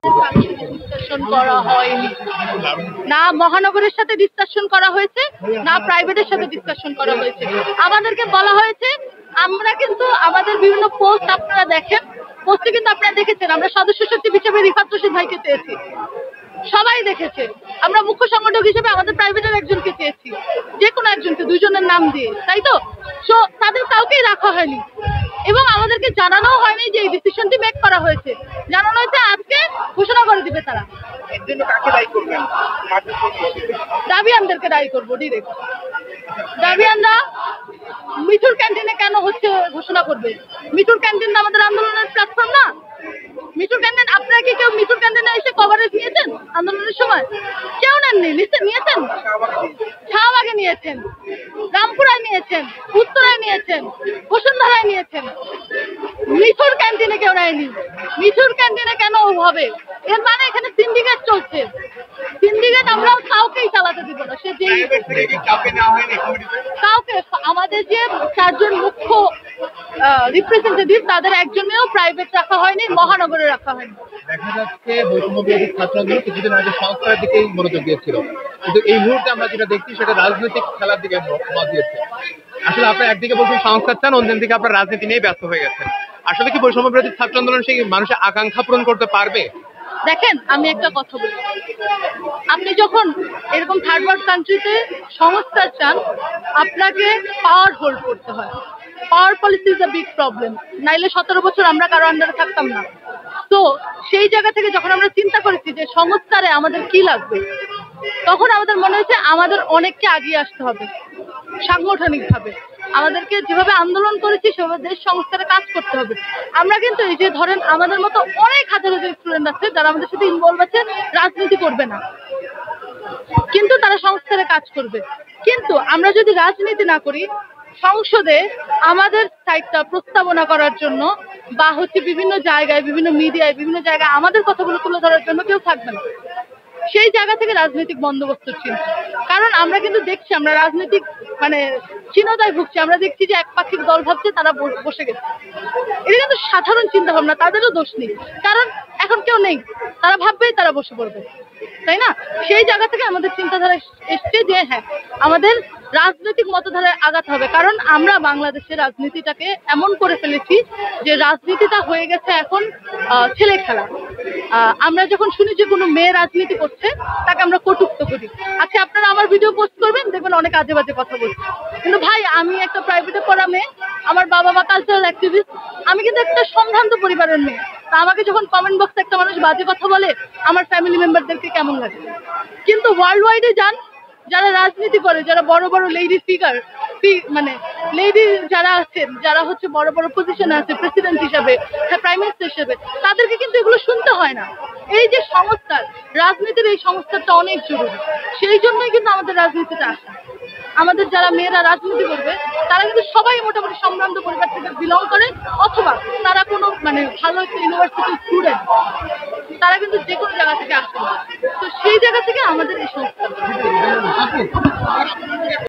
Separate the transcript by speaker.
Speaker 1: Discussion করা হয়নি, না মহানগরের সাথে ডিসকাশন করা হয়েছে, না প্রাইভেটের সাথে ডিসকাশন করা হয়েছে। আমাদেরকে বলা হয়েছে, আমরা কিন্তু আমাদের বিভিন্ন পোস্ট আপনারা দেখেন, পোস্টে কিন্তু আপনারা দেখেছেন আমরা সদস্য সচিব হিসেবে রিফাত রশিদ ভাইকে চেয়েছি, সবাই দেখেছে। আমরা মুখ্য সংগঠক হিসেবে আমাদের প্রাইভেটের একজনকে চেয়েছি, যে কোনো একজনকে, দুইজনের নাম দিয়ে, তাই তো? সো তাদের কাউকেই রাখা হয়নি এবং আমাদেরকে জানানো হয়নি যে এই ডিসিশনটি মেক করা হয়েছে। জানানো হয়েছে আজকে ঘোষণা করে দিবে তারা। দাবিয়ানদেরকে দায়ী করবো ডিরেক্ট। দাবিয়ানরা মিঠুর ক্যান্টিনে কেন হচ্ছে ঘোষণা করবে? মিঠুর ক্যান্টিন আমাদের আন্দোলনের প্ল্যাটফর্ম না? মিঠুর ক্যান্টিন, আপনারা কি কেউ মিঠুর ক্যান্টিনে এসে কভারেজ নিয়েছেন আন্দোলনের সময়? কেউ নেননি। নিয়েছেন, শাহবাগে নিয়েছেন, রামপুরায় নিয়েছেন, উত্তরায় নিয়েছেন, বসুন্ধরায় নিয়েছেন, মিঠুর ক্যান্টিনে কেউ নেয়নি। মিঠুর ক্যান্টিনে কেন হবে? এর মানে এখানে সিন্ডিকেট চলছে। সিন্ডিকেট আমরা কাউকেই চালাতে দিব না। সে যে কাউকে, আমাদের যে চারজন মুখ্য রিপ্রেজেন্টেটিভ তাদের একজনেও প্রাইভেট রাখা হয়নি, মহানগরে রাখা হয়নি।
Speaker 2: দেখা যাচ্ছে বৈষম্য বিরোধী ছাত্র আন্দোলন কিছুদিন আগে সংস্কারের দিকেই মনোযোগ দিয়েছিল, কিন্তু এই মুহূর্তে আমরা যেটা দেখছি সেটা রাজনৈতিক খেলার দিকে মত দিয়েছে। আসলে আপনার একদিকে বলছেন সংস্কার চান, অন্যদিকে আপনার রাজনীতি নিয়ে ব্যস্ত হয়ে গেছেন। আসলে কি বৈষম্য বিরোধী ছাত্র আন্দোলন সেই মানুষের আকাঙ্ক্ষা পূরণ করতে পারবে?
Speaker 1: দেখেন, আমি একটা কথা বলি, আপনি যখন এরকম থার্ড ওয়ার্ল্ড কান্ট্রিতে সংস্কার চান, আপনাকে পাওয়ার হোল্ড করতে হয়। Power policy is a big problem. নাইলে 17 বছর আমরা কারো আন্ডারে থাকতাম না। তো সেই জায়গা থেকে যখন আমরা চিন্তা করেছি যে সংস্কারে আমাদের কি লাগবে, তখন আমাদের মনে হয়েছে আমাদের অনেককে আগিয়ে আসতে হবে সাংগঠনিকভাবে। আমাদেরকে যেভাবে আন্দোলন করেছি সেভাবে দেশ সংস্কারে কাজ করতে হবে। আমরা কিন্তু এই যে ধরেন আমাদের মতো অনেক হাজার হাজার স্টুডেন্ট আছে যারা আমাদের সাথে ইনভলভ আছে, রাজনীতি করবে না কিন্তু তারা সংস্কারে কাজ করবে। কিন্তু আমরা যদি রাজনীতি না করি, সংসদে আমাদের সাইডটা প্রস্তাবনা করার জন্য বা হচ্ছে বিভিন্ন জায়গায়, বিভিন্ন মিডিয়ায়, বিভিন্ন জায়গায় আমাদের কথাগুলো তুলে ধরার জন্য কেউ থাকবে না। সেই জায়গা থেকে রাজনৈতিক বন্দোবস্ত ছিল। কারণ আমরা কিন্তু দেখছি, আমরা রাজনৈতিক মানে চিহ্নতায় ভুগছি। আমরা দেখছি যে একপাক্ষিক দল ভাবছে তারা বসে গেছে। এটা কিন্তু সাধারণ চিন্তা ভাবনা, তাদেরও দোষ নেই। কারণ এখন কেউ নেই, তারা ভাববেই তারা বসে পড়বে, তাই না? সেই জায়গা থেকে আমাদের চিন্তাধারা এসছে যে হ্যাঁ, আমাদের রাজনৈতিক মতধারায় আগাতে হবে। কারণ আমরা বাংলাদেশের রাজনীতিটাকে এমন করে ফেলেছি যে রাজনীতিটা হয়ে গেছে এখন ছেলে খেলা। আমরা যখন শুনি যে কোনো মেয়ে রাজনীতি করছে, তাকে আমরা কটূক্ত করি। আচ্ছা, আপনারা আমার ভিডিও পোস্ট করবেন, দেখবেন অনেক আজে বাজে কথা বলছে। কিন্তু ভাই, আমি একটা প্রাইভেটে পড়া মেয়ে, আমার বাবা মা কালচারাল অ্যাক্টিভিস্ট, আমি কিন্তু একটা সম্ভ্রান্ত পরিবারের মেয়ে। তা আমাকে যখন কমেন্ট বক্সে একটা মানুষ বাজে কথা বলে, আমার ফ্যামিলি মেম্বারদেরকে কেমন লাগে? কিন্তু ওয়ার্ল্ড ওয়াইডে যান, যারা রাজনীতি করে, যারা বড় বড় লেডি ফিগার, মানে লেডি যারা আছেন, যারা হচ্ছে বড় বড় পজিশনে আছে, প্রেসিডেন্ট হিসাবে, প্রাইম মিনিস্টার হিসেবে, তাদেরকে কিন্তু এগুলো শুনতে হয় না। এই যে সংস্কার, রাজনীতির এই সংস্কারটা অনেক জরুরি। সেই জন্যই কিন্তু আমাদের রাজনীতিটা আসে। আমাদের যারা মেয়েরা রাজনীতি করবে, তারা কিন্তু সবাই মোটামুটি সম্ভ্রান্ত পরিবার থেকে বিলং করে, অথবা তারা কোনো মানে ভালো একটা ইউনিভার্সিটির স্টুডেন্ট। তারা কিন্তু যে কোনো জায়গা থেকে আসে। তো সেই জায়গা থেকে আমাদের এই সংস্কার।